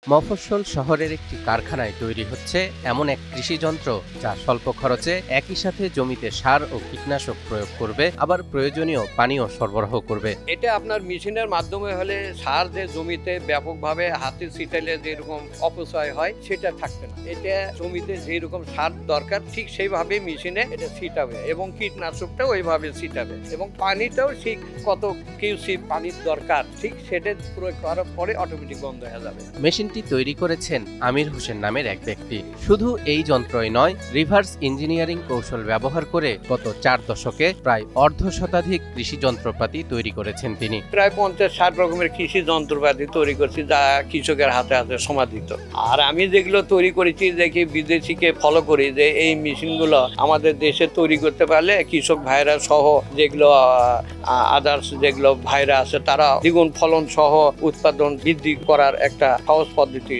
মফস্বল শহরের একটি কারখানায় তৈরি হচ্ছে এমন এক কৃষিযন্ত্র যা স্বল্প খরচে একই সাথে জমিতে সার ও কীটনাশক প্রয়োগ করবে, আবার প্রয়োজনীয় পানীয় সরবরাহ করবে। এটা আপনার মেশিনের মাধ্যমে হলে সার যে জমিতে ব্যাপকভাবে হাতে ছিটাইলে যেরকম অপচয় হয় সেটা থাকবে না। এটা জমিতে যেরকম সার দরকার ঠিক সেইভাবে মেশিনে এটা ছিটাবে এবং কীটনাশকটাও ওইভাবে ছিটাবে এবং পানিটাও ঠিক কত কিউসি পানির দরকার ঠিক সেটা প্রয়োগ করার পরে অটোমেটিক বন্ধ হয়ে যাবে। মেশিনটি তৈরি করেছেন আমির হোসেন নামের এক ব্যক্তি। শুধু এই যন্ত্রই নয়, রিভার্স ইঞ্জিনিয়ারিং কৌশল ব্যবহার করে গত 4 দশকে প্রায় অর্ধশতাধিক কৃষি যন্ত্রপাতি তৈরি করেছেন তিনি। প্রায় 50-60 রকমের কৃষি যন্ত্রপাতি তৈরি করছি যা কৃষকের হাতে হাতে সমাদৃত। আর আমি যেগুলো তৈরি করেছি দেখি বিদেশিকে ফলো করি যে এই মেশিনগুলো আমাদের দেশে তৈরি করতে পারলে কৃষক ভাইরা সহ যেগুলো আদার্স যেগুলো ভাইরা আছে তারা দ্বিগুণ ফলন সহ উৎপাদন বৃদ্ধি করার একটা সহজ পদ্ধতি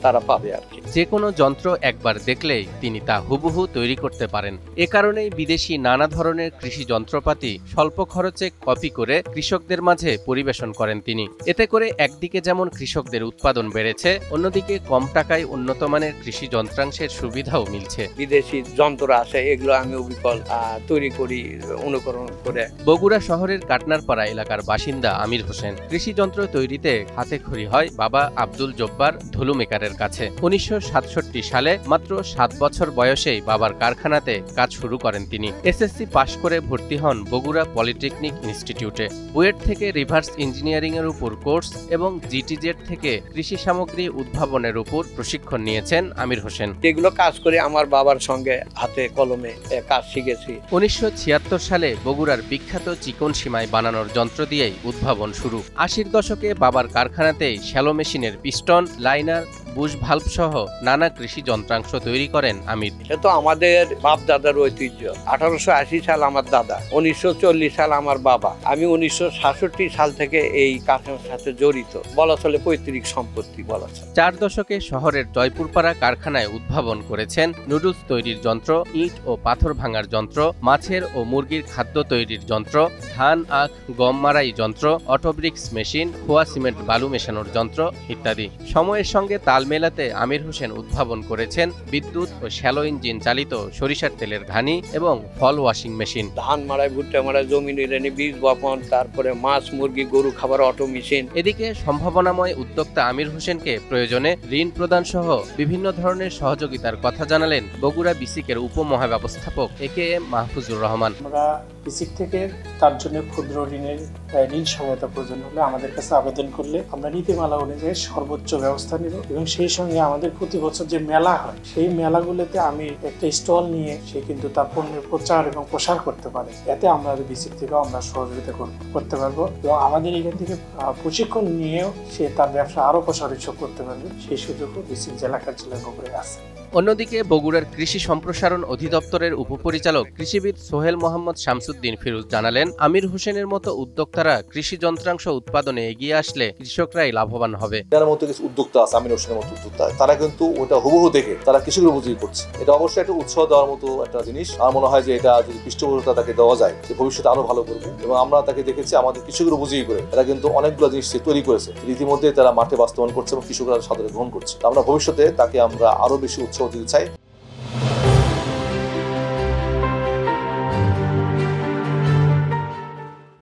তারা পাবে আর কি। যে কোনো যন্ত্র একবার দেখলেই তিনি তা হুবহু তৈরি করতে পারেন। এ কারণেই বিদেশি নানা ধরনের কৃষি যন্ত্রপাতি স্বল্প খরচে কপি করে কৃষকদের মাঝে পরিবেশন করেন তিনি। এতে করে একদিকে যেমন কৃষকদের উৎপাদন বেড়েছে, অন্যদিকে কম টাকায় উন্নত মানের কৃষি যন্ত্রাংশের সুবিধাও মিলছে। বিদেশি যন্ত্র আছে এগুলো আমি অবিকল তৈরি করি অনুকরণ করে। বগুড়া শহরের কাটনারপাড়া এলাকার বাসিন্দা আমির হোসেন। কৃষি যন্ত্র তৈরিতে হাতেখড়ি হয় বাবা আব্দুল জব্বার ধুলু মেকারের কাছে। 1967 সালে মাত্র 7 বছর বয়সেই বাবার কারখানাতে কাজ শুরু করেন তিনি। এসএসসি পাশ করে ভর্তি হন বগুড়া পলিটেকনিক ইনস্টিটিউটে। বুয়েট থেকে রিভার্স ইঞ্জিনিয়ারিং এর উপর কোর্স এবং জিটিজেড থেকে কৃষি সামগ্রী উদ্ভাবনের উপর প্রশিক্ষণ নিয়েছেন আমির হোসেন। এগুলো কাজ করে আমার বাবার সঙ্গে হাতে কলমে কাজ শিখেছি। 1976 সালে বগুড়ার বিখ্যাত চিকন সীমায় বানানোর যন্ত্র দিয়েই উদ্ভাবন শুরু। 80-র দশকে বাবার কারখানাতেই শ্যালো মেশিনের পিস্টন, লাইনার, বুশ ভাল্ব সহ নানা কৃষি যন্ত্রাংশ তৈরি করেন আমির। এটা তো আমাদের বাপ দাদার ঐতিহ্য। 1880 সাল আমার দাদা, 1940 সাল আমার বাবা, আমি 1967 সাল থেকে এই কারখানার সাথে জড়িত। বলা চলে পৈতৃক সম্পত্তি বলা চলে। 4 দশকে শহরের জয়পুরপাড়া কারখানায় উদ্ভাবন করেছেন নুডলস তৈরির যন্ত্র, ইট ও পাথর ভাঙার যন্ত্র, মাছের ও মুরগির খাদ্য তৈরির যন্ত্র, ধান, আখ, গম মারাই যন্ত্র, অটোব্রিক্স মেশিন, খোয়া সিমেন্ট বালু মেশানোর যন্ত্র ইত্যাদি। সময়ের সঙ্গে তাল মেলাতে আমির হোসেন উদ্ভাবন করেছেন বিদ্যুৎ ও শ্যালো ইঞ্জিন চালিত সরিষার তেলের ঘানি এবং ফল ওয়াশিং মেশিন। ধান মারাই, ভুট্টা মারাই, জমি নিড়ানি, বীজ বপন, তারপরে মাছ, মুরগি, গরু খাবার অটো মেশিন। এদিকে সম্ভাবনাময় উদ্যোক্তা আমির হোসেনকে প্রয়োজনে ঋণ প্রদান সহ বিভিন্ন ধরনের সহযোগিতার কথা জানালেন বগুড়া বিসিকের উপমহাব্যবস্থাপক একেএম মাহফুজুর রহমান। আমরা বিসিক থেকে তার জন্য ক্ষুদ্র ঋণের ঋণ সহায়তা প্রয়োজন হলে আমাদের কাছে আবেদন করলে আমরা নীতিমালা অনুযায়ী সর্বোচ্চ ব্যবস্থা নিব এবং সেই সঙ্গে আমাদের প্রতি বছর যে মেলা হয় সেই মেলাগুলোতে আমি একটা স্টল নিয়ে সে কিন্তু তার পণ্যের প্রচার এবং প্রসার করতে পারে। এতে আমরা বিসিক থেকেও আমরা সহযোগিতা করতে পারবো এবং আমাদের এখান থেকে প্রশিক্ষণ নিয়েও সে তার ব্যবসা আরো প্রসারিত করতে পারবে। সেই সুযোগও বিসিক জেলা কার্যালয় বগুড়ায় আছে। অন্যদিকে বগুড়ার কৃষি সম্প্রসারণ অধিদপ্তরের উপপরিচালক কৃষিবিদ সোহেল মোহাম্মদ শামসুদ্দিন ফিরোজ জানালেন, আমির হোসেনের মতো উদ্যোক্তারা কৃষি যন্ত্রাংশ উৎপাদনে এগিয়ে আসলে কৃষকরাই লাভবান হবে। যার মতো কিছু উদ্যোক্তা আছে, আমির হোসেনের মতো উদ্যোক্তা, তারা কিন্তু ওটা হুবহু দেখে তারা কৃষকের উপযোগী করছে। এটা অবশ্যই একটা উৎসাহ দেওয়ার মতো একটা জিনিস। আমার মনে হয় যে এটা যদি পৃষ্ঠপোষকতা তাকে দেওয়া যায় যে ভবিষ্যতে আরো ভালো করবে। এবং আমরা তাকে দেখেছি আমাদের কৃষকের উপযোগী করে তারা কিন্তু অনেকগুলো জিনিস তৈরি করেছে, ইতিমধ্যে তারা মাঠে বাস্তবায়ন করছে এবং কৃষকরা সাদরে গ্রহণ করছে। আমরা ভবিষ্যতে তাকে আমরা আরো বেশি উৎসাহ দিতে চাই।